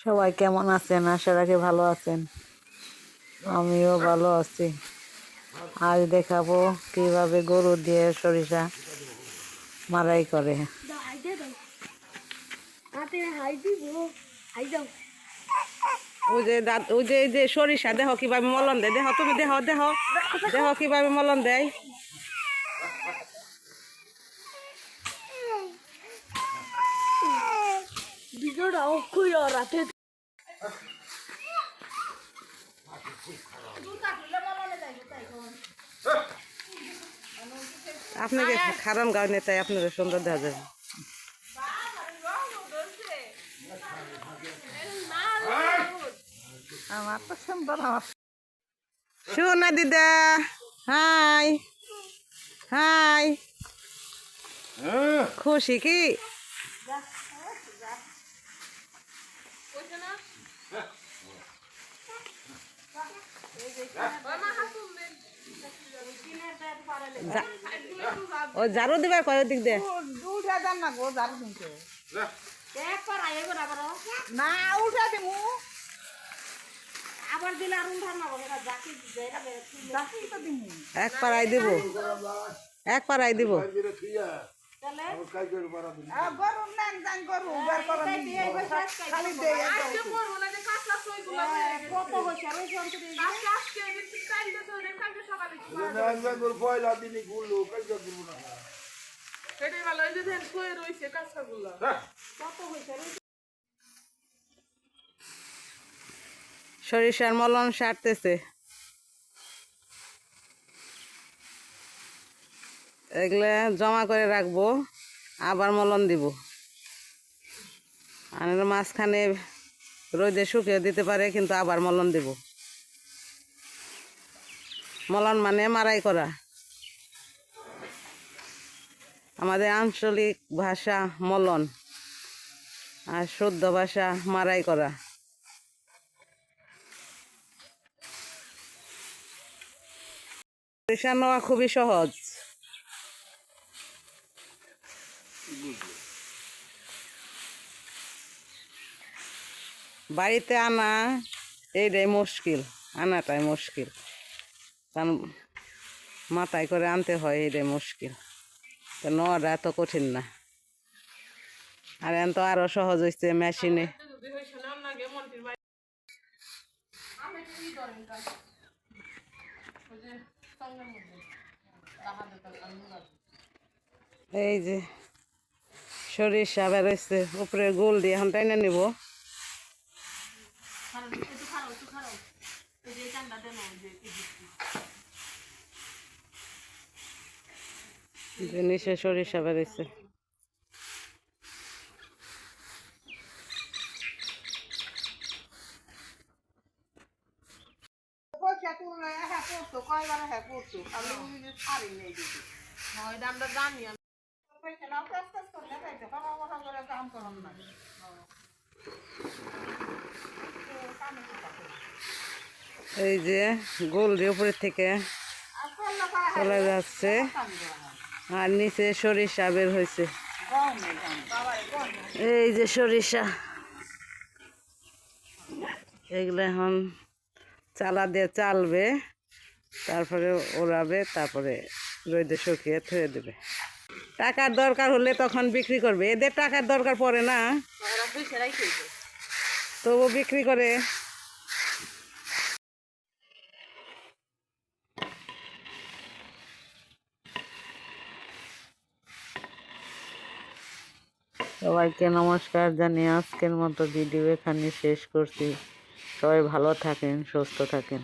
সবাই কেমন আছেন? আশা রাখি ভালো আছেন। আমিও ভালো আছি। আজ দেখাবো কিভাবে গরু দিয়ে সরিষা মারাই করে। ওই যে সরিষা দেহ কিভাবে মলন দেয়, দেহ তুমি দেহ দেহ দেহ কিভাবে মলন দেয়। আপনাকে খারাপ গাও নেতাই আপনাদের সুন্দর দেখা যাবে। আমার তো সুন্দর শোনা দিদা, হাই হাই, খুশি কি? ও ঝাড়ু দিবার কয় দিক দে না উঠা দিমু এক পাড়াই দিব, এক পাড়াই দিব। সরিষার মলন সারতেছে, এগুলা জমা করে রাখবো, আবার মলন দিব। আর মাঝখানে রোদে শুকিয়ে দিতে পারে, কিন্তু আবার মলন দিব। মলন মানে মারাই করা। আমাদের আঞ্চলিক ভাষা মলন, আর শুদ্ধ ভাষা মারাই করা। সরিষা নেওয়া খুবই সহজ। বাড়িতে আনা এইটাই মুশকিল, আনাটাই মুশকিল, কারণ মাথায় করে আনতে হয়, এইটাই মুশকিল। তো নেওয়াটা এত কঠিন না। আর এখন তো আরো সহজ হয়েছে মেশিনে। এই যে সরিষা বেরোচ্ছে, উপরে গোল দিয়ে এখন টাইনে নিব। নিচে সরিষা বেরোচ্ছে। এই যে গোল দিয়ে উপরের থেকে চলে যাচ্ছে, আর নিচে সরিষা বের হয়েছে। এই যে সরিষা, এগুলো এখন চালা দিয়ে চালবে, তারপরে ওড়াবে, তারপরে রোদে শুকিয়ে থুয়ে দেবে। টাকার দরকার হলে তখন বিক্রি করবে। এদের টাকার দরকার পড়ে না, তবু বিক্রি করে। সবাইকে নমস্কার জানিয়ে আজকের মতো ভিডিও এখানে শেষ করছি। সবাই ভালো থাকেন, সুস্থ থাকেন।